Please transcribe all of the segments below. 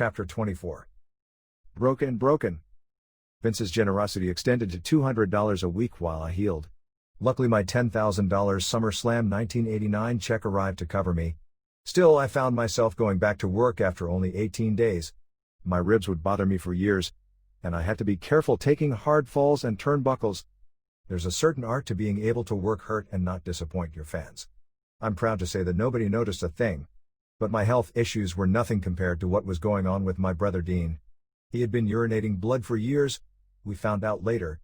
Chapter 24. Broken. Vince's generosity extended to $200 a week while I healed. Luckily my $10,000 Summerslam 1989 check arrived to cover me. Still, I found myself going back to work after only 18 days. My ribs would bother me for years, and I had to be careful taking hard falls and turnbuckles. There's a certain art to being able to work hurt and not disappoint your fans. I'm proud to say that nobody noticed a thing. But my health issues were nothing compared to what was going on with my brother Dean. He had been urinating blood for years, we found out later,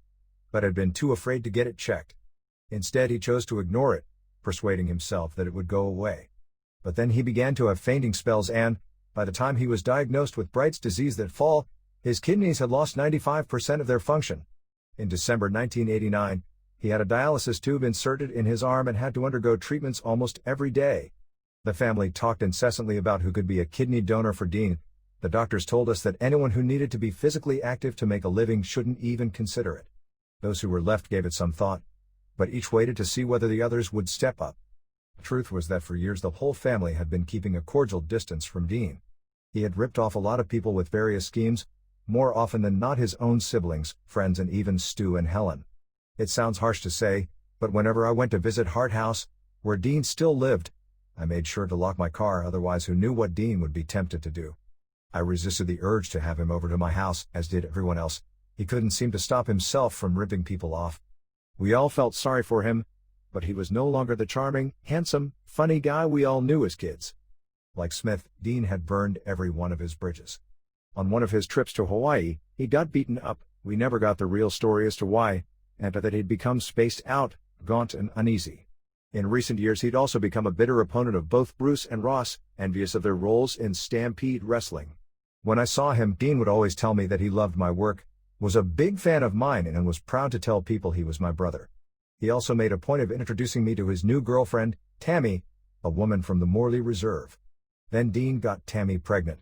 but had been too afraid to get it checked. Instead he chose to ignore it, persuading himself that it would go away. But then he began to have fainting spells and, by the time he was diagnosed with Bright's disease that fall, his kidneys had lost 95% of their function. In December 1989, he had a dialysis tube inserted in his arm and had to undergo treatments almost every day. The family talked incessantly about who could be a kidney donor for Dean. The doctors told us that anyone who needed to be physically active to make a living shouldn't even consider it. Those who were left gave it some thought, but each waited to see whether the others would step up. The truth was that for years the whole family had been keeping a cordial distance from Dean. He had ripped off a lot of people with various schemes, more often than not his own siblings, friends and even Stu and Helen. It sounds harsh to say, but whenever I went to visit Hart House, where Dean still lived, I made sure to lock my car, otherwise who knew what Dean would be tempted to do. I resisted the urge to have him over to my house, as did everyone else. He couldn't seem to stop himself from ripping people off. We all felt sorry for him, but he was no longer the charming, handsome, funny guy we all knew as kids. Like Smith, Dean had burned every one of his bridges. On one of his trips to Hawaii, he got beaten up. We never got the real story as to why, and that he'd become spaced out, gaunt and uneasy. In recent years he'd also become a bitter opponent of both Bruce and Ross, envious of their roles in Stampede Wrestling. When I saw him, Dean would always tell me that he loved my work, was a big fan of mine and was proud to tell people he was my brother. He also made a point of introducing me to his new girlfriend, Tammy, a woman from the Morley Reserve. Then Dean got Tammy pregnant.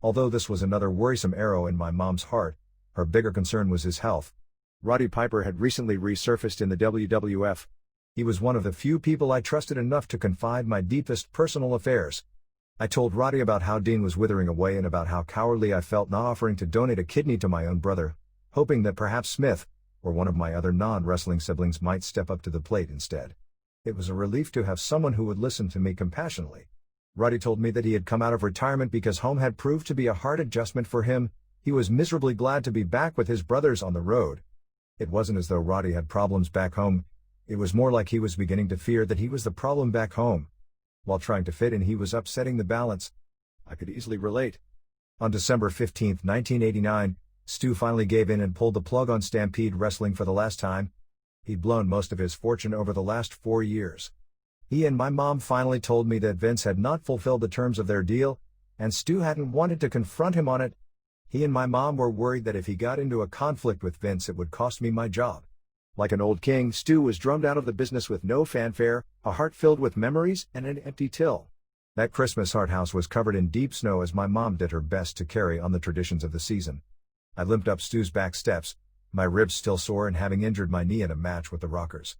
Although this was another worrisome arrow in my mom's heart, her bigger concern was his health. Roddy Piper had recently resurfaced in the WWF. He was one of the few people I trusted enough to confide my deepest personal affairs. I told Roddy about how Dean was withering away and about how cowardly I felt not offering to donate a kidney to my own brother, hoping that perhaps Smith, or one of my other non-wrestling siblings might step up to the plate instead. It was a relief to have someone who would listen to me compassionately. Roddy told me that he had come out of retirement because home had proved to be a hard adjustment for him. He was miserably glad to be back with his brothers on the road. It wasn't as though Roddy had problems back home. It was more like he was beginning to fear that he was the problem back home. While trying to fit in, he was upsetting the balance. I could easily relate. On December 15, 1989, Stu finally gave in and pulled the plug on Stampede Wrestling for the last time. He'd blown most of his fortune over the last 4 years. He and my mom finally told me that Vince had not fulfilled the terms of their deal, and Stu hadn't wanted to confront him on it. He and my mom were worried that if he got into a conflict with Vince it would cost me my job. Like an old king, Stu was drummed out of the business with no fanfare, a heart filled with memories and an empty till. That Christmas Hart House was covered in deep snow as my mom did her best to carry on the traditions of the season. I limped up Stu's back steps, my ribs still sore and having injured my knee in a match with the Rockers.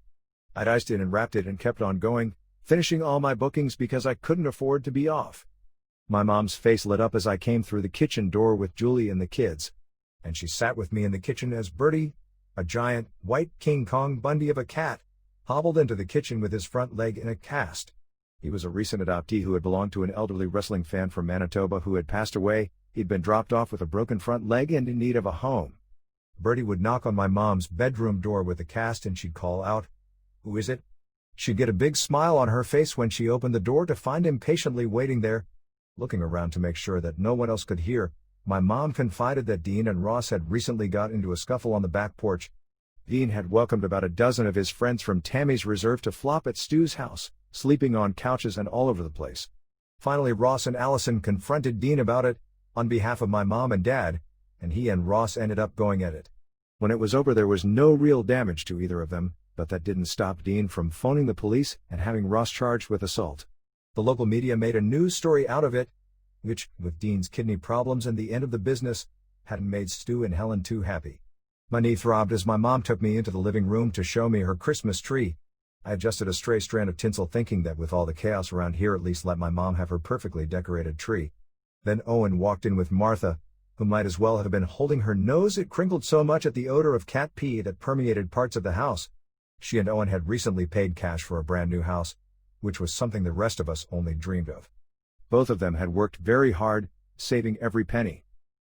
I'd iced it and wrapped it and kept on going, finishing all my bookings because I couldn't afford to be off. My mom's face lit up as I came through the kitchen door with Julie and the kids, and she sat with me in the kitchen as Bertie, a giant, white King Kong Bundy of a cat, hobbled into the kitchen with his front leg in a cast. He was a recent adoptee who had belonged to an elderly wrestling fan from Manitoba who had passed away. He'd been dropped off with a broken front leg and in need of a home. Bertie would knock on my mom's bedroom door with the cast and she'd call out, "Who is it?" She'd get a big smile on her face when she opened the door to find him patiently waiting there. Looking around to make sure that no one else could hear, my mom confided that Dean and Ross had recently got into a scuffle on the back porch. Dean had welcomed about a dozen of his friends from Tammy's Reserve to flop at Stu's house, sleeping on couches and all over the place. Finally Ross and Allison confronted Dean about it, on behalf of my mom and dad, and he and Ross ended up going at it. When it was over there was no real damage to either of them, but that didn't stop Dean from phoning the police and having Ross charged with assault. The local media made a news story out of it, which, with Dean's kidney problems and the end of the business, hadn't made Stu and Helen too happy. My knee throbbed as my mom took me into the living room to show me her Christmas tree. I adjusted a stray strand of tinsel thinking that with all the chaos around here at least let my mom have her perfectly decorated tree. Then Owen walked in with Martha, who might as well have been holding her nose, it crinkled so much at the odor of cat pee that permeated parts of the house. She and Owen had recently paid cash for a brand new house, which was something the rest of us only dreamed of. Both of them had worked very hard, saving every penny.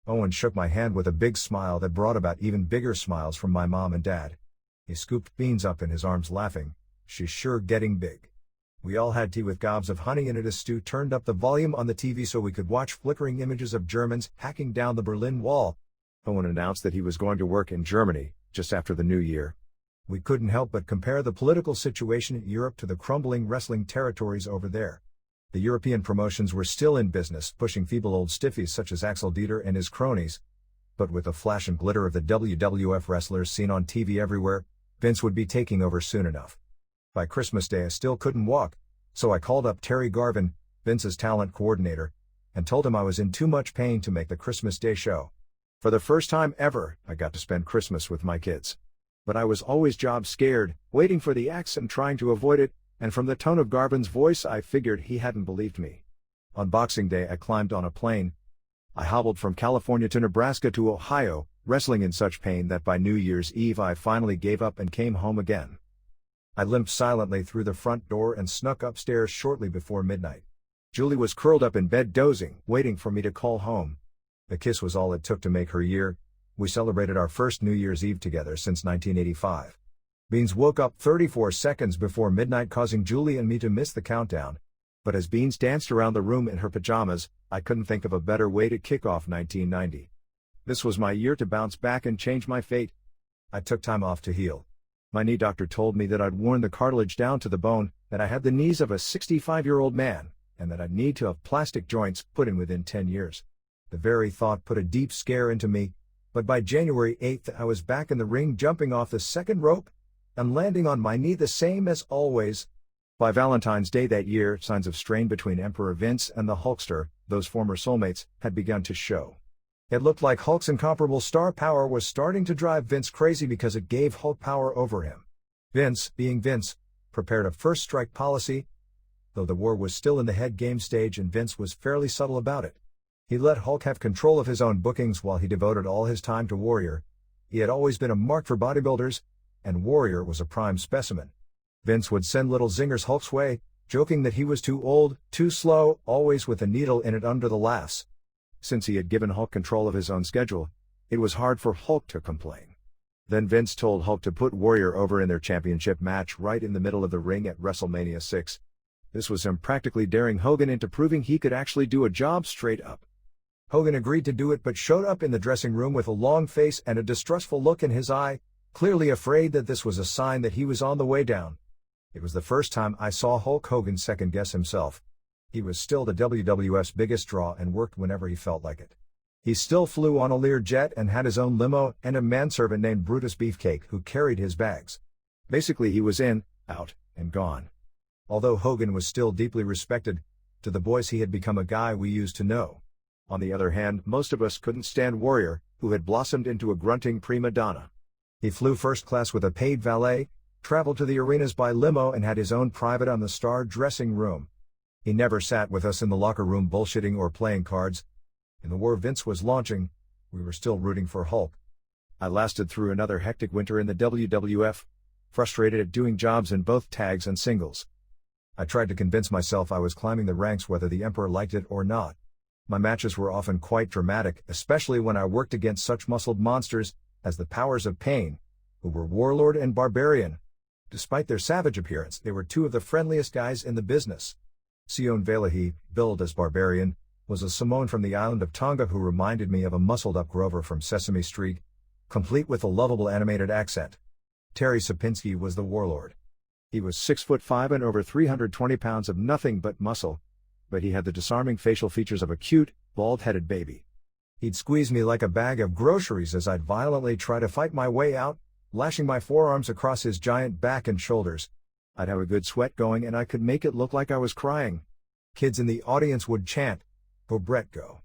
Owen shook my hand with a big smile that brought about even bigger smiles from my mom and dad. He scooped Beans up in his arms laughing, "She's sure getting big." We all had tea with gobs of honey in it as Stu turned up the volume on the TV so we could watch flickering images of Germans hacking down the Berlin Wall. Owen announced that he was going to work in Germany, just after the new year. We couldn't help but compare the political situation in Europe to the crumbling wrestling territories over there. The European promotions were still in business, pushing feeble old stiffies such as Axel Dieter and his cronies. But with the flash and glitter of the WWF wrestlers seen on TV everywhere, Vince would be taking over soon enough. By Christmas Day I still couldn't walk, so I called up Terry Garvin, Vince's talent coordinator, and told him I was in too much pain to make the Christmas Day show. For the first time ever, I got to spend Christmas with my kids. But I was always job scared, waiting for the axe and trying to avoid it, and from the tone of Garvin's voice I figured he hadn't believed me. On Boxing Day I climbed on a plane. I hobbled from California to Nebraska to Ohio, wrestling in such pain that by New Year's Eve I finally gave up and came home again. I limped silently through the front door and snuck upstairs shortly before midnight. Julie was curled up in bed dozing, waiting for me to call home. A kiss was all it took to make her year. We celebrated our first New Year's Eve together since 1985. Beans woke up 34 seconds before midnight, causing Julie and me to miss the countdown. But as Beans danced around the room in her pajamas, I couldn't think of a better way to kick off 1990. This was my year to bounce back and change my fate. I took time off to heal. My knee doctor told me that I'd worn the cartilage down to the bone, that I had the knees of a 65-year-old man, and that I'd need to have plastic joints put in within 10 years. The very thought put a deep scare into me, but by January 8th I was back in the ring, jumping off the second rope and landing on my knee the same as always. By Valentine's Day that year, signs of strain between Emperor Vince and the Hulkster, those former soulmates, had begun to show. It looked like Hulk's incomparable star power was starting to drive Vince crazy because it gave Hulk power over him. Vince, being Vince, prepared a first strike policy, though the war was still in the head game stage and Vince was fairly subtle about it. He let Hulk have control of his own bookings while he devoted all his time to Warrior. He had always been a mark for bodybuilders, and Warrior was a prime specimen. Vince would send little zingers Hulk's way, joking that he was too old, too slow, always with a needle in it under the laughs. Since he had given Hulk control of his own schedule, it was hard for Hulk to complain. Then Vince told Hulk to put Warrior over in their championship match right in the middle of the ring at WrestleMania VI. This was him practically daring Hogan into proving he could actually do a job straight up. Hogan agreed to do it but showed up in the dressing room with a long face and a distrustful look in his eye, clearly afraid that this was a sign that he was on the way down. It was the first time I saw Hulk Hogan second-guess himself. He was still the WWF's biggest draw and worked whenever he felt like it. He still flew on a Learjet and had his own limo and a manservant named Brutus Beefcake who carried his bags. Basically he was in, out, and gone. Although Hogan was still deeply respected, to the boys he had become a guy we used to know. On the other hand, most of us couldn't stand Warrior, who had blossomed into a grunting prima donna. He flew first class with a paid valet, traveled to the arenas by limo and had his own private on the star dressing room. He never sat with us in the locker room bullshitting or playing cards. In the war Vince was launching, we were still rooting for Hulk. I lasted through another hectic winter in the WWF, frustrated at doing jobs in both tags and singles. I tried to convince myself I was climbing the ranks whether the Emperor liked it or not. My matches were often quite dramatic, especially when I worked against such muscled monsters as the Powers of Pain, who were Warlord and Barbarian. Despite their savage appearance, they were two of the friendliest guys in the business. Sion Velahi, billed as Barbarian, was a Samoan from the island of Tonga who reminded me of a muscled-up Grover from Sesame Street, complete with a lovable animated accent. Terry Sapinski was the Warlord. He was 6'5" and over 320 pounds of nothing but muscle, but he had the disarming facial features of a cute, bald-headed baby. He'd squeeze me like a bag of groceries as I'd violently try to fight my way out, lashing my forearms across his giant back and shoulders. I'd have a good sweat going and I could make it look like I was crying. Kids in the audience would chant, "Go Brett, go."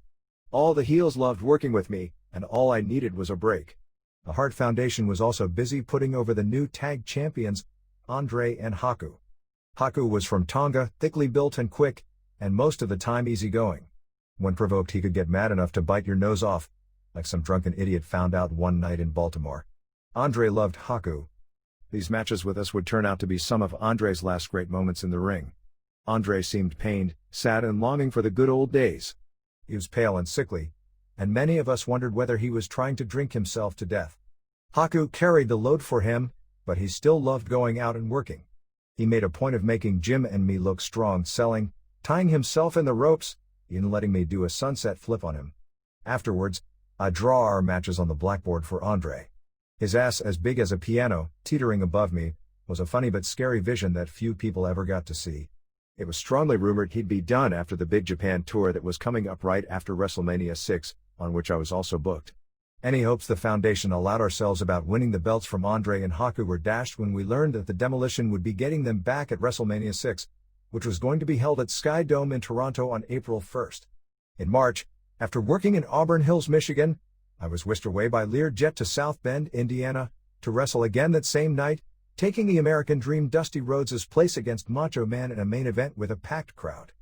All the heels loved working with me, and all I needed was a break. The Hart Foundation was also busy putting over the new tag champions, Andre and Haku. Haku was from Tonga, thickly built and quick, and most of the time easygoing. When provoked, he could get mad enough to bite your nose off, like some drunken idiot found out one night in Baltimore. Andre loved Haku. These matches with us would turn out to be some of Andre's last great moments in the ring. Andre seemed pained, sad and longing for the good old days. He was pale and sickly, and many of us wondered whether he was trying to drink himself to death. Haku carried the load for him, but he still loved going out and working. He made a point of making Jim and me look strong selling, tying himself in the ropes, even letting me do a sunset flip on him. Afterwards, I'd draw our matches on the blackboard for Andre. His ass as big as a piano, teetering above me, was a funny but scary vision that few people ever got to see. It was strongly rumored he'd be done after the Big Japan tour that was coming up right after WrestleMania VI, on which I was also booked. Any hopes the foundation allowed ourselves about winning the belts from Andre and Haku were dashed when we learned that the Demolition would be getting them back at WrestleMania VI, which was going to be held at Sky Dome in Toronto on April 1st. In March, after working in Auburn Hills, Michigan, I was whisked away by Learjet to South Bend, Indiana, to wrestle again that same night, taking the American Dream Dusty Rhodes' place against Macho Man in a main event with a packed crowd.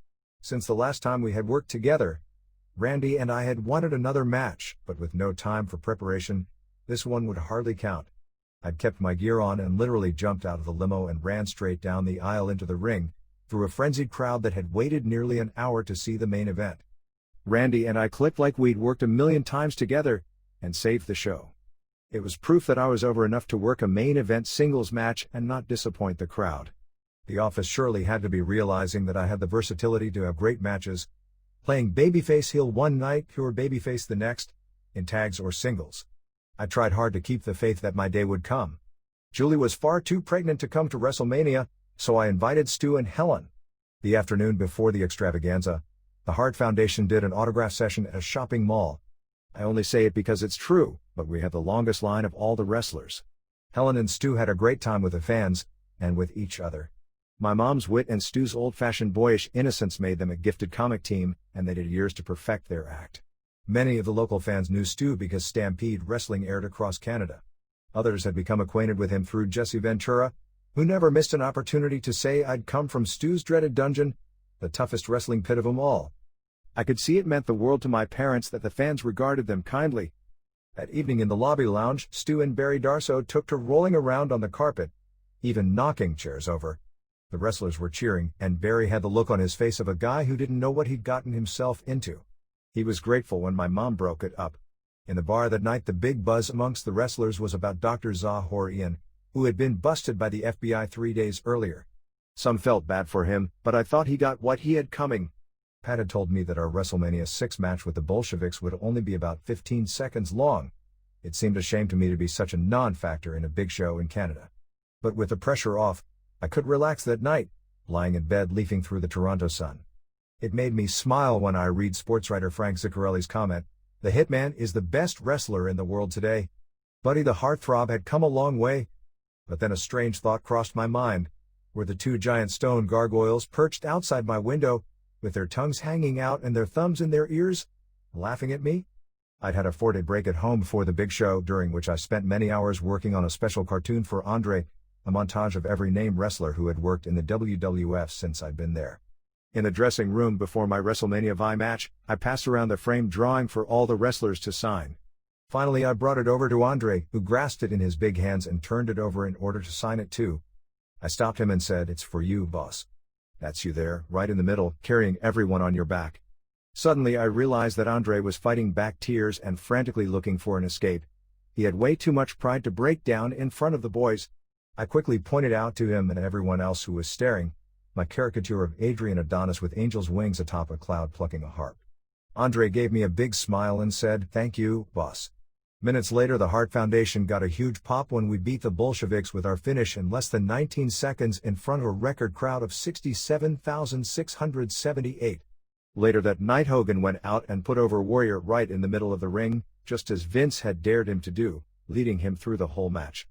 Since the last time we had worked together, Randy and I had wanted another match, but with no time for preparation, this one would hardly count. I'd kept my gear on and literally jumped out of the limo and ran straight down the aisle into the ring, through a frenzied crowd that had waited nearly an hour to see the main event. Randy and I clicked like we'd worked a million times together, and saved the show. It was proof that I was over enough to work a main event singles match and not disappoint the crowd. The office surely had to be realizing that I had the versatility to have great matches, playing babyface heel one night, pure babyface the next, in tags or singles. I tried hard to keep the faith that my day would come. Julie was far too pregnant to come to WrestleMania, so I invited Stu and Helen. The afternoon before the extravaganza, the Hart Foundation did an autograph session at a shopping mall. I only say it because it's true, but we had the longest line of all the wrestlers. Helen and Stu had a great time with the fans, and with each other. My mom's wit and Stu's old-fashioned boyish innocence made them a gifted comic team, and they did years to perfect their act. Many of the local fans knew Stu because Stampede Wrestling aired across Canada. Others had become acquainted with him through Jesse Ventura, who never missed an opportunity to say I'd come from Stu's dreaded dungeon, the toughest wrestling pit of them all. I could see it meant the world to my parents that the fans regarded them kindly. That evening in the lobby lounge, Stu and Barry Darsow took to rolling around on the carpet, even knocking chairs over. The wrestlers were cheering, and Barry had the look on his face of a guy who didn't know what he'd gotten himself into. He was grateful when my mom broke it up. In the bar that night, the big buzz amongst the wrestlers was about Dr. Zahorian, who had been busted by the FBI 3 days earlier. Some felt bad for him, but I thought he got what he had coming. Pat had told me that our WrestleMania VI match with the Bolsheviks would only be about 15 seconds long. It seemed a shame to me to be such a non-factor in a big show in Canada. But with the pressure off, I could relax that night, lying in bed leafing through the Toronto sun. It made me smile when I read sports writer Frank Ziccarelli's comment, "The Hitman is the best wrestler in the world today." Buddy the Heartthrob had come a long way. But then a strange thought crossed my mind. Were the two giant stone gargoyles perched outside my window, with their tongues hanging out and their thumbs in their ears, laughing at me? I'd had a 4-day break at home before the big show, during which I spent many hours working on a special cartoon for Andre, a montage of every named wrestler who had worked in the WWF since I'd been there. In the dressing room before my WrestleMania VI match, I passed around the framed drawing for all the wrestlers to sign. Finally, I brought it over to Andre, who grasped it in his big hands and turned it over in order to sign it too. I stopped him and said, "It's for you, boss. That's you there, right in the middle, carrying everyone on your back." Suddenly I realized that Andre was fighting back tears and frantically looking for an escape. He had way too much pride to break down in front of the boys. I quickly pointed out to him and everyone else who was staring, my caricature of Adrian Adonis with angel's wings atop a cloud plucking a harp. Andre gave me a big smile and said, "Thank you, boss." Minutes later, the Hart Foundation got a huge pop when we beat the Bolsheviks with our finish in less than 19 seconds in front of a record crowd of 67,678. Later that night, Hogan went out and put over Warrior right in the middle of the ring, just as Vince had dared him to do, leading him through the whole match.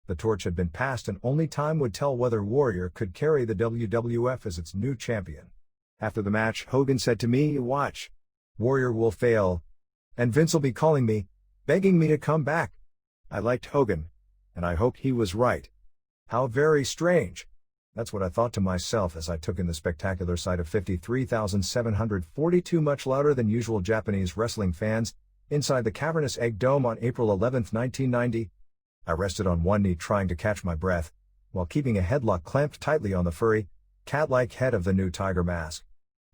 The torch had been passed and only time would tell whether Warrior could carry the WWF as its new champion. After the match, Hogan said to me, "Watch. Warrior will fail. And Vince will be calling me, begging me to come back." I liked Hogan, and I hoped he was right. How very strange. That's what I thought to myself as I took in the spectacular sight of 53,742 much louder than usual Japanese wrestling fans inside the cavernous Egg Dome on April 11, 1990. I rested on one knee trying to catch my breath, while keeping a headlock clamped tightly on the furry, cat-like head of the new tiger mask.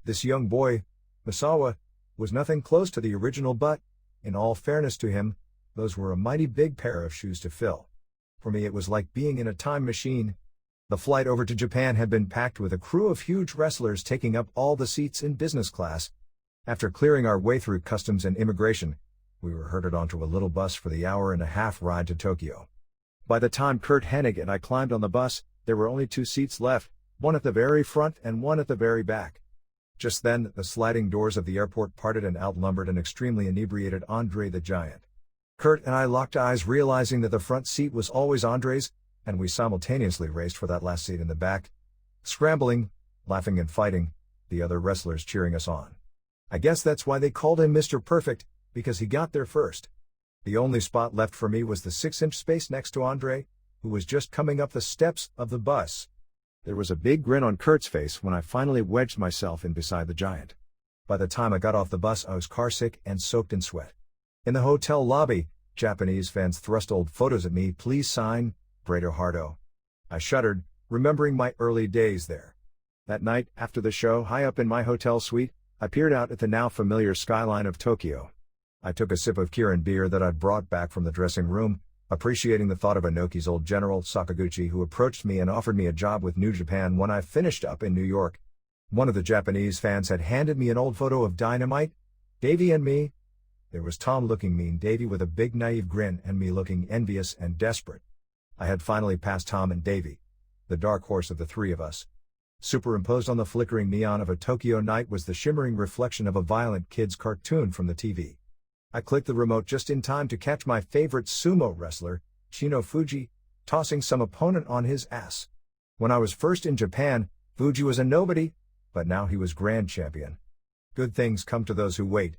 This young boy, Misawa, was nothing close to the original, but, in all fairness to him, those were a mighty big pair of shoes to fill. For me it was like being in a time machine. The flight over to Japan had been packed with a crew of huge wrestlers taking up all the seats in business class. After clearing our way through customs and immigration, we were herded onto a little bus for the hour-and-a-half ride to Tokyo. By the time Kurt Hennig and I climbed on the bus, there were only 2 seats left, one at the very front and one at the very back. Just then, the sliding doors of the airport parted and out lumbered an extremely inebriated Andre the Giant. Kurt and I locked eyes, realizing that the front seat was always Andre's, and we simultaneously raced for that last seat in the back, scrambling, laughing and fighting, the other wrestlers cheering us on. I guess that's why they called him Mr. Perfect, because he got there first. The only spot left for me was the 6-inch space next to Andre, who was just coming up the steps of the bus. There was a big grin on Kurt's face when I finally wedged myself in beside the Giant. By the time I got off the bus, I was carsick and soaked in sweat. In the hotel lobby, Japanese fans thrust old photos at me. "Please sign, Brado Hardo." I shuddered, remembering my early days there. That night, after the show, high up in my hotel suite, I peered out at the now familiar skyline of Tokyo. I took a sip of Kirin beer that I'd brought back from the dressing room, appreciating the thought of Inoki's old general, Sakaguchi, who approached me and offered me a job with New Japan when I finished up in New York. One of the Japanese fans had handed me an old photo of Dynamite, Davey and me. There was Tom looking mean, Davey with a big naive grin, and me looking envious and desperate. I had finally passed Tom and Davey, the dark horse of the three of us. Superimposed on the flickering neon of a Tokyo night was the shimmering reflection of a violent kid's cartoon from the TV. I clicked the remote just in time to catch my favorite sumo wrestler, Shino Fuji, tossing some opponent on his ass. When I was first in Japan, Fuji was a nobody, but now he was grand champion. Good things come to those who wait.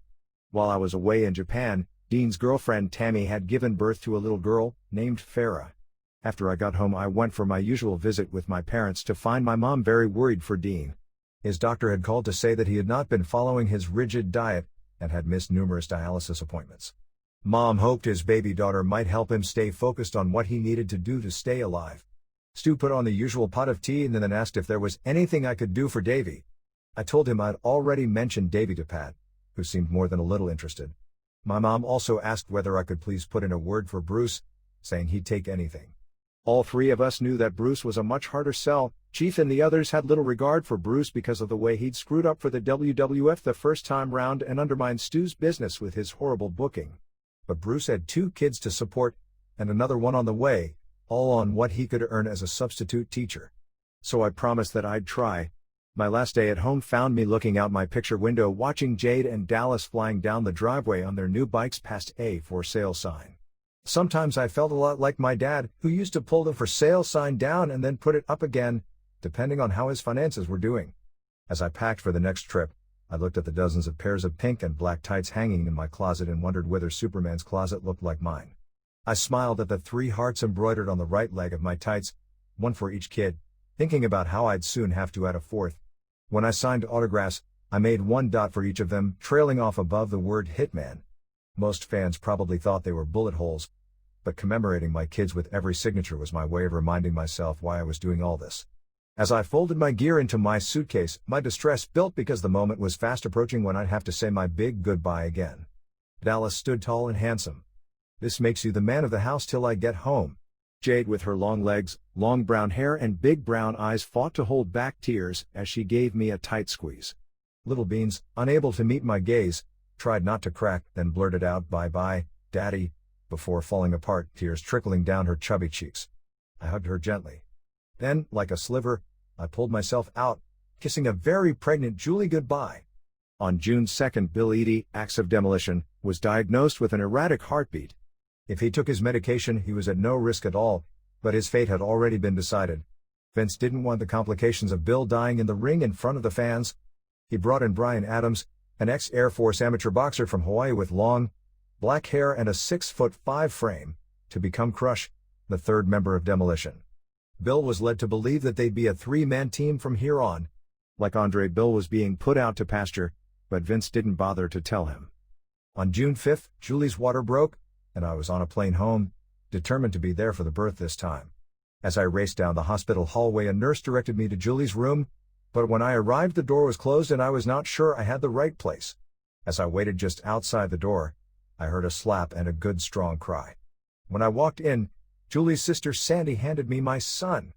While I was away in Japan, Dean's girlfriend Tammy had given birth to a little girl named Farah. After I got home, I went for my usual visit with my parents to find my mom very worried for Dean. His doctor had called to say that he had not been following his rigid diet and had missed numerous dialysis appointments. Mom hoped his baby daughter might help him stay focused on what he needed to do to stay alive. Stu put on the usual pot of tea and then asked if there was anything I could do for Davy. I told him I'd already mentioned Davy to Pat, who seemed more than a little interested. My mom also asked whether I could please put in a word for Bruce, saying he'd take anything. All three of us knew that Bruce was a much harder sell. Chief and the others had little regard for Bruce because of the way he'd screwed up for the WWF the first time round and undermined Stu's business with his horrible booking. But Bruce had 2 kids to support, and another one on the way, all on what he could earn as a substitute teacher. So I promised that I'd try. My last day at home found me looking out my picture window watching Jade and Dallas flying down the driveway on their new bikes past a for sale sign. Sometimes I felt a lot like my dad, who used to pull the for sale sign down and then put it up again, depending on how his finances were doing. As I packed for the next trip, I looked at the dozens of pairs of pink and black tights hanging in my closet and wondered whether Superman's closet looked like mine. I smiled at the 3 hearts embroidered on the right leg of my tights, one for each kid, thinking about how I'd soon have to add a 4th. When I signed autographs, I made 1 dot for each of them, trailing off above the word Hitman. Most fans probably thought they were bullet holes, but commemorating my kids with every signature was my way of reminding myself why I was doing all this. As I folded my gear into my suitcase, my distress built because the moment was fast approaching when I'd have to say my big goodbye again. Dallas stood tall and handsome. "This makes you the man of the house till I get home." Jade, with her long legs, long brown hair and big brown eyes, fought to hold back tears as she gave me a tight squeeze. Little Beans, unable to meet my gaze, tried not to crack, then blurted out, "Bye-bye, Daddy," before falling apart, tears trickling down her chubby cheeks. I hugged her gently. Then, like a sliver, I pulled myself out, kissing a very pregnant Julie goodbye. On June 2nd, Bill Eadie, Axe of Demolition, was diagnosed with an erratic heartbeat. If he took his medication, he was at no risk at all, but his fate had already been decided. Vince didn't want the complications of Bill dying in the ring in front of the fans. He brought in Brian Adams, an ex-Air Force amateur boxer from Hawaii with long, black hair and a 6'5" frame, to become Crush, the 3rd member of Demolition. Bill was led to believe that they'd be a three-man team from here on. Like Andre, Bill was being put out to pasture, but Vince didn't bother to tell him. On June 5th, Julie's water broke, and I was on a plane home, determined to be there for the birth this time. As I raced down the hospital hallway, a nurse directed me to Julie's room, but when I arrived the door was closed and I was not sure I had the right place. As I waited just outside the door, I heard a slap and a good strong cry. When I walked in, Julie's sister Sandy handed me my son.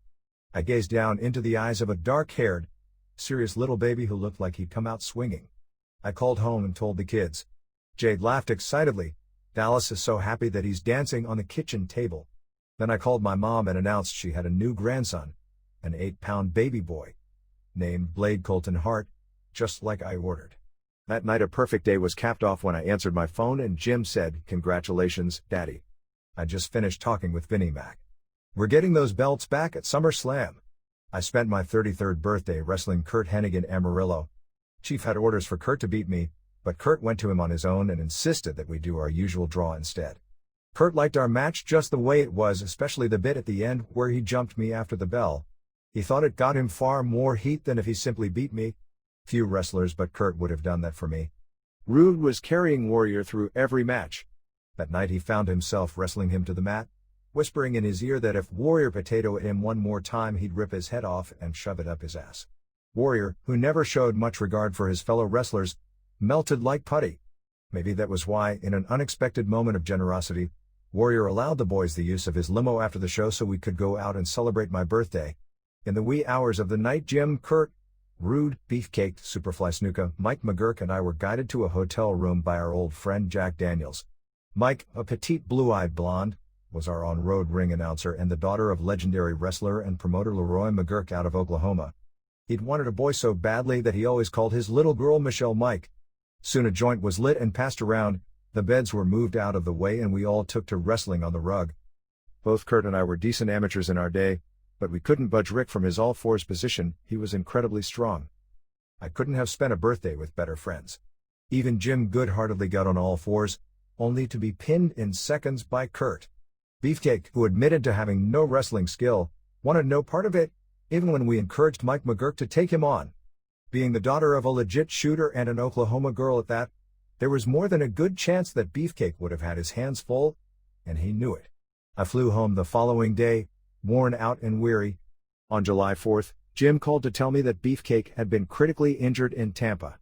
I gazed down into the eyes of a dark-haired, serious little baby who looked like he'd come out swinging. I called home and told the kids. Jade laughed excitedly. Dallas is so happy that he's dancing on the kitchen table. Then I called my mom and announced she had a new grandson, an 8-pound baby boy, named Blade Colton Hart, just like I ordered. That night a perfect day was capped off when I answered my phone and Jim said, "Congratulations, Daddy. I just finished talking with Vinnie Mac. We're getting those belts back at SummerSlam." I spent my 33rd birthday wrestling Kurt Hennig in Amarillo. Chief had orders for Kurt to beat me, but Kurt went to him on his own and insisted that we do our usual draw instead. Kurt liked our match just the way it was, especially the bit at the end where he jumped me after the bell. He thought it got him far more heat than if he simply beat me. Few wrestlers but Kurt would have done that for me. Rude was carrying Warrior through every match. That night he found himself wrestling him to the mat, whispering in his ear that if Warrior potatoed him one more time he'd rip his head off and shove it up his ass. Warrior, who never showed much regard for his fellow wrestlers, melted like putty. Maybe that was why, in an unexpected moment of generosity, Warrior allowed the boys the use of his limo after the show so we could go out and celebrate my birthday. In the wee hours of the night, Jim, Kurt, Rude, Beefcake, Superfly Snuka, Mike McGurk and I were guided to a hotel room by our old friend Jack Daniels. Mike, a petite blue-eyed blonde, was our on-road ring announcer and the daughter of legendary wrestler and promoter Leroy McGurk out of Oklahoma. He'd wanted a boy so badly that he always called his little girl Michelle Mike. Soon a joint was lit and passed around, the beds were moved out of the way and we all took to wrestling on the rug. Both Kurt and I were decent amateurs in our day, but we couldn't budge Rick from his all-fours position. He was incredibly strong. I couldn't have spent a birthday with better friends. Even Jim good-heartedly got on all fours, only to be pinned in seconds by Kurt. Beefcake, who admitted to having no wrestling skill, wanted no part of it, even when we encouraged Mike McGurk to take him on. Being the daughter of a legit shooter and an Oklahoma girl at that, there was more than a good chance that Beefcake would have had his hands full, and he knew it. I flew home the following day, worn out and weary. On July 4th, Jim called to tell me that Beefcake had been critically injured in Tampa.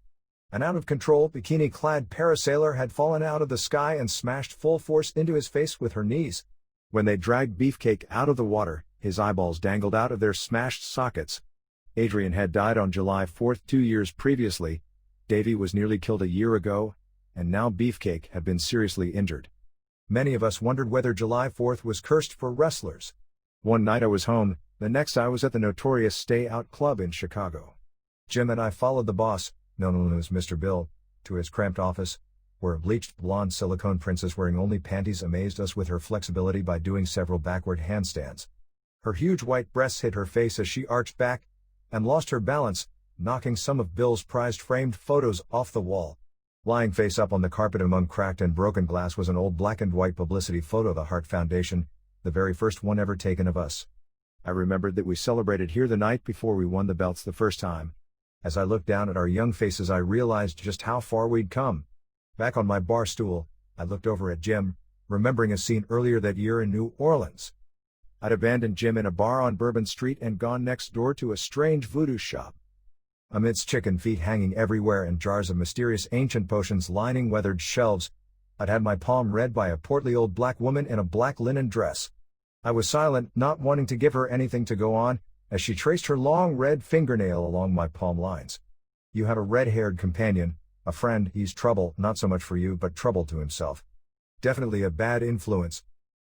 An out-of-control, bikini-clad parasailer had fallen out of the sky and smashed full force into his face with her knees. When they dragged Beefcake out of the water, his eyeballs dangled out of their smashed sockets. Adrian had died on July 4th 2 years previously, Davey was nearly killed a year ago, and now Beefcake had been seriously injured. Many of us wondered whether July 4th was cursed for wrestlers. One night I was home, the next I was at the notorious Stay Out Club in Chicago. Jim and I followed the boss, known as Mr. Bill, to his cramped office, where a bleached blonde silicone princess wearing only panties amazed us with her flexibility by doing several backward handstands. Her huge white breasts hid her face as she arched back and lost her balance, knocking some of Bill's prized framed photos off the wall. Lying face up on the carpet among cracked and broken glass was an old black and white publicity photo of the Hart Foundation, the very first one ever taken of us. I remembered that we celebrated here the night before we won the belts the first time. As I looked down at our young faces, I realized just how far we'd come. Back on my bar stool, I looked over at Jim, remembering a scene earlier that year in New Orleans. I'd abandoned Jim in a bar on Bourbon Street and gone next door to a strange voodoo shop. Amidst chicken feet hanging everywhere and jars of mysterious ancient potions lining weathered shelves, I'd had my palm read by a portly old black woman in a black linen dress. I was silent, not wanting to give her anything to go on, as she traced her long red fingernail along my palm lines. "You have a red-haired companion, a friend. He's trouble, not so much for you, but trouble to himself. Definitely a bad influence."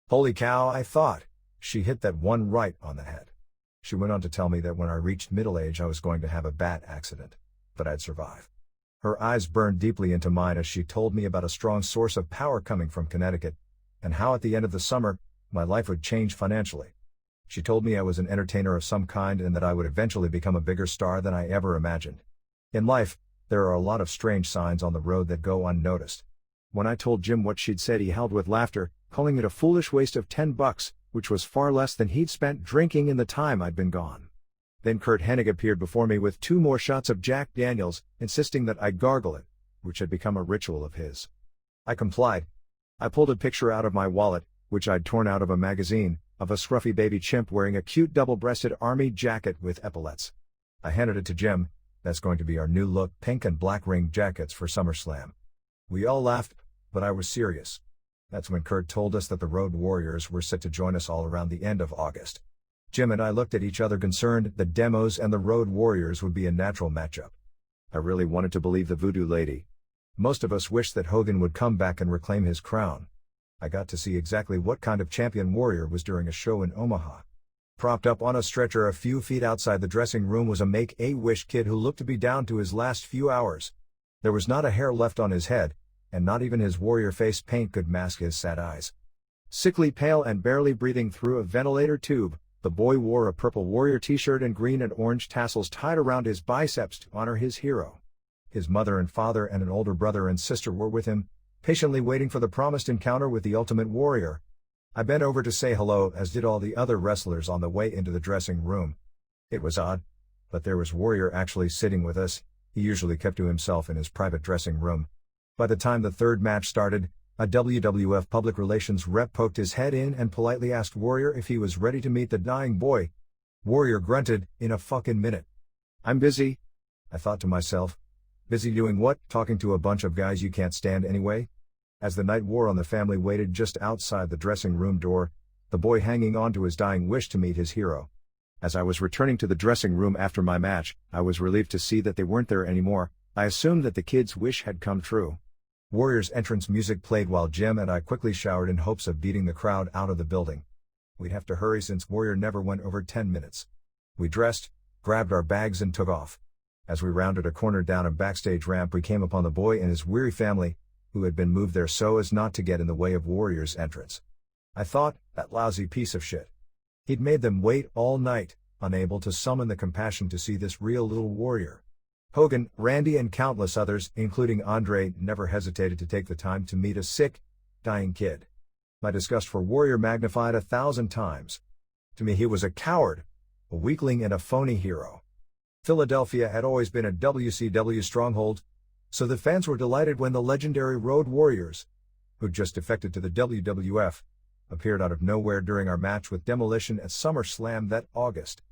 Holy cow, I thought. She hit that one right on the head. She went on to tell me that when I reached middle age I was going to have a bat accident, but I'd survive. Her eyes burned deeply into mine as she told me about a strong source of power coming from Connecticut, and how at the end of the summer, my life would change financially. She told me I was an entertainer of some kind and that I would eventually become a bigger star than I ever imagined. In life, there are a lot of strange signs on the road that go unnoticed. When I told Jim what she'd said, he howled with laughter, calling it a foolish waste of $10. which was far less than he'd spent drinking in the time I'd been gone. Then Curt Hennig appeared before me with 2 more shots of Jack Daniels, insisting that I gargle it, which had become a ritual of his. I complied. I pulled a picture out of my wallet, which I'd torn out of a magazine, of a scruffy baby chimp wearing a cute double-breasted army jacket with epaulets. I handed it to Jim. That's going to be our new look, pink and black ring jackets for SummerSlam. We all laughed, but I was serious. That's when Curt told us that the Road Warriors were set to join us all around the end of August. Jim and I looked at each other concerned that Demos and the Road Warriors would be a natural matchup. I really wanted to believe the voodoo lady. Most of us wished that Hogan would come back and reclaim his crown. I got to see exactly what kind of champion Warrior was during a show in Omaha. Propped up on a stretcher a few feet outside the dressing room was a Make-A-Wish kid who looked to be down to his last few hours. There was not a hair left on his head, and not even his Warrior face paint could mask his sad eyes. Sickly pale and barely breathing through a ventilator tube, the boy wore a purple Warrior t-shirt and green and orange tassels tied around his biceps to honor his hero. His mother and father and an older brother and sister were with him, patiently waiting for the promised encounter with the Ultimate Warrior. I bent over to say hello, as did all the other wrestlers on the way into the dressing room. It was odd, but there was Warrior actually sitting with us. He usually kept to himself in his private dressing room. By the time the third match started, a WWF public relations rep poked his head in and politely asked Warrior if he was ready to meet the dying boy. Warrior grunted, "In a fucking minute." "I'm busy," I thought to myself. Busy doing what? Talking to a bunch of guys you can't stand anyway? As the night wore on, the family waited just outside the dressing room door, the boy hanging on to his dying wish to meet his hero. As I was returning to the dressing room after my match, I was relieved to see that they weren't there anymore. I assumed that the kid's wish had come true. Warrior's entrance music played while Jim and I quickly showered in hopes of beating the crowd out of the building. We'd have to hurry since Warrior never went over 10 minutes. We dressed, grabbed our bags and took off. As we rounded a corner down a backstage ramp, we came upon the boy and his weary family, who had been moved there so as not to get in the way of Warrior's entrance. I thought, that lousy piece of shit. He'd made them wait all night, unable to summon the compassion to see this real little Warrior. Hogan, Randy and countless others, including Andre, never hesitated to take the time to meet a sick, dying kid. My disgust for Warrior magnified 1,000 times. To me he was a coward, a weakling and a phony hero. Philadelphia had always been a WCW stronghold, so the fans were delighted when the legendary Road Warriors, who'd just defected to the WWF, appeared out of nowhere during our match with Demolition at SummerSlam that August.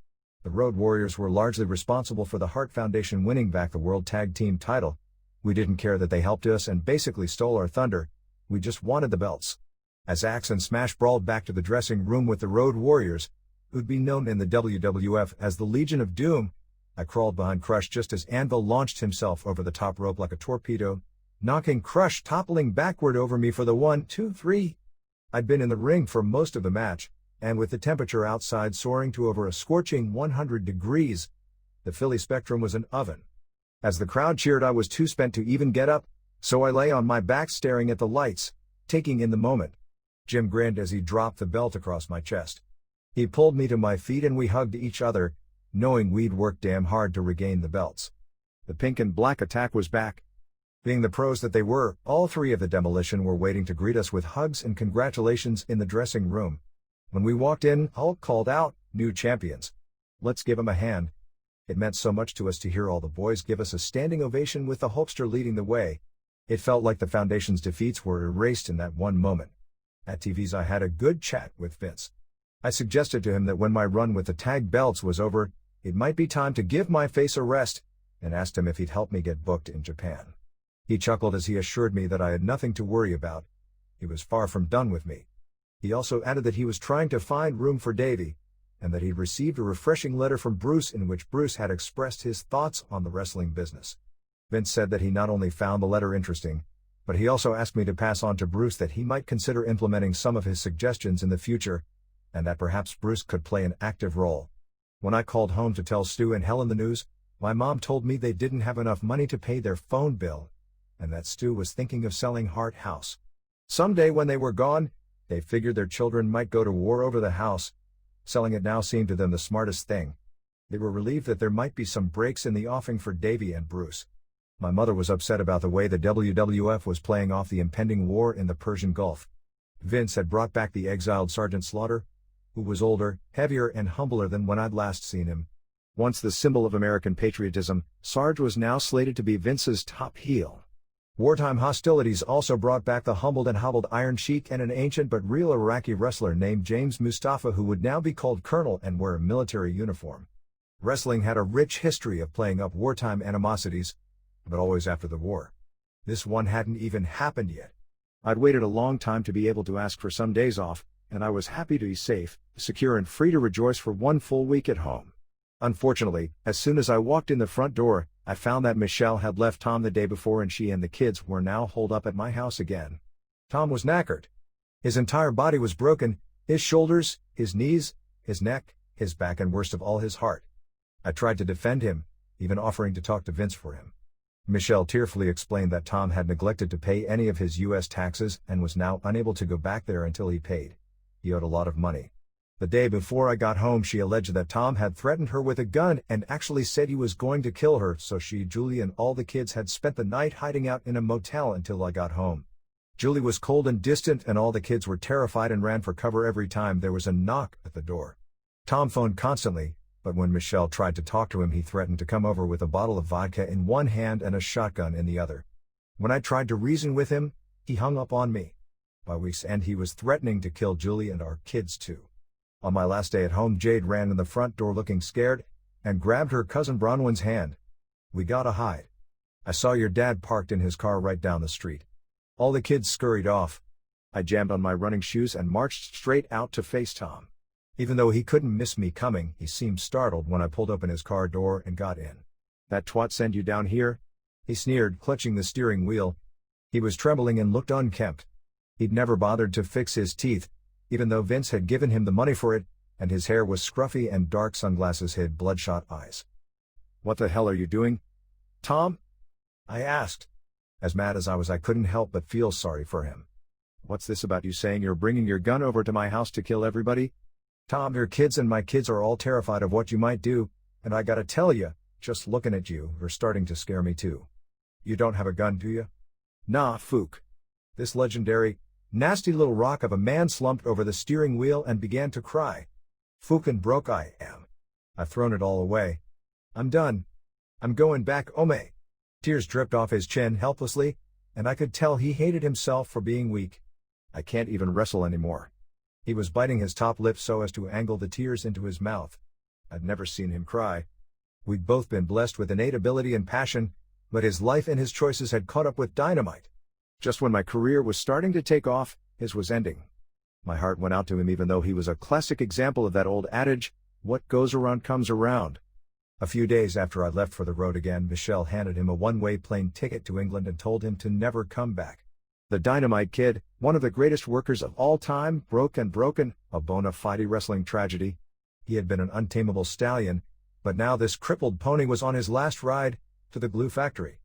The Road Warriors were largely responsible for the Hart Foundation winning back the World Tag Team title. We didn't care that they helped us and basically stole our thunder, we just wanted the belts. As Axe and Smash brawled back to the dressing room with the Road Warriors, who'd be known in the WWF as the Legion of Doom, I crawled behind Crush just as Anvil launched himself over the top rope like a torpedo, knocking Crush toppling backward over me for the 1, 2, 3. I'd been in the ring for most of the match, and with the temperature outside soaring to over a scorching 100 degrees, the Philly Spectrum was an oven. As the crowd cheered, I was too spent to even get up, so I lay on my back staring at the lights, taking in the moment. Jim grinned as he dropped the belt across my chest. He pulled me to my feet and we hugged each other, knowing we'd worked damn hard to regain the belts. The pink and black attack was back. Being the pros that they were, all 3 of the Demolition were waiting to greet us with hugs and congratulations in the dressing room. When we walked in, Hulk called out, "New champions. Let's give 'em a hand." It meant so much to us to hear all the boys give us a standing ovation with the Hulkster leading the way. It felt like the Foundation's defeats were erased in that one moment. At TV's I had a good chat with Vince. I suggested to him that when my run with the tag belts was over, it might be time to give my face a rest, and asked him if he'd help me get booked in Japan. He chuckled as he assured me that I had nothing to worry about. He was far from done with me. He also added that he was trying to find room for Davey, and that he'd received a refreshing letter from Bruce in which Bruce had expressed his thoughts on the wrestling business. Vince said that he not only found the letter interesting, but he also asked me to pass on to Bruce that he might consider implementing some of his suggestions in the future, and that perhaps Bruce could play an active role. When I called home to tell Stu and Helen the news, my mom told me they didn't have enough money to pay their phone bill, and that Stu was thinking of selling Hart House. Someday when they were gone, they figured their children might go to war over the house. Selling it now seemed to them the smartest thing. They were relieved that there might be some breaks in the offing for Davey and Bruce. My mother was upset about the way the WWF was playing off the impending war in the Persian Gulf. Vince had brought back the exiled Sergeant Slaughter, who was older, heavier and humbler than when I'd last seen him. Once the symbol of American patriotism, Sarge was now slated to be Vince's top heel. Wartime hostilities also brought back the humbled and hobbled Iron Sheik and an ancient but real Iraqi wrestler named James Mustafa, who would now be called Colonel and wear a military uniform. Wrestling had a rich history of playing up wartime animosities, but always after the war. This one hadn't even happened yet. I'd waited a long time to be able to ask for some days off, and I was happy to be safe, secure and free to rejoice for one full week at home. Unfortunately, as soon as I walked in the front door, I found that Michelle had left Tom the day before and she and the kids were now holed up at my house again. Tom was knackered. His entire body was broken, his shoulders, his knees, his neck, his back and worst of all his heart. I tried to defend him, even offering to talk to Vince for him. Michelle tearfully explained that Tom had neglected to pay any of his U.S. taxes and was now unable to go back there until he paid. He owed a lot of money. The day before I got home, she alleged that Tom had threatened her with a gun and actually said he was going to kill her, so she, Julie and all the kids had spent the night hiding out in a motel until I got home. Julie was cold and distant and all the kids were terrified and ran for cover every time there was a knock at the door. Tom phoned constantly, but when Michelle tried to talk to him, he threatened to come over with a bottle of vodka in one hand and a shotgun in the other. When I tried to reason with him, he hung up on me. By week's end, he was threatening to kill Julie and our kids too. On my last day at home, Jade ran in the front door looking scared and grabbed her cousin Bronwyn's hand. "We gotta hide. I saw your dad parked in his car right down the street." All the kids scurried off. I jammed on my running shoes and marched straight out to face Tom. Even though he couldn't miss me coming, he seemed startled when I pulled open his car door and got in. "That twat sent you down here?" he sneered, clutching the steering wheel. He was trembling and looked unkempt. He'd never bothered to fix his teeth, even though Vince had given him the money for it, and his hair was scruffy and dark sunglasses hid bloodshot eyes. "What the hell are you doing, Tom?" I asked. As mad as I was, I couldn't help but feel sorry for him. "What's this about you saying you're bringing your gun over to my house to kill everybody?" "Tom, your kids and my kids are all terrified of what you might do, and I gotta tell you, just looking at you, you're starting to scare me too. You don't have a gun, do you?" "Nah, Fook." This legendary, nasty little rock of a man slumped over the steering wheel and began to cry. "Fucking broke I am. I've thrown it all away. I'm done. I'm going back home." Tears dripped off his chin helplessly, and I could tell he hated himself for being weak. "I can't even wrestle anymore." He was biting his top lip so as to angle the tears into his mouth. I'd never seen him cry. We'd both been blessed with innate ability and passion, but his life and his choices had caught up with Dynamite. Just when my career was starting to take off, his was ending. My heart went out to him, even though he was a classic example of that old adage, "What goes around comes around." A few days after I left for the road again, Michelle handed him a one-way plane ticket to England and told him to never come back. The Dynamite Kid, one of the greatest workers of all time, broken, a bona fide wrestling tragedy. He had been an untamable stallion, but now this crippled pony was on his last ride to the glue factory.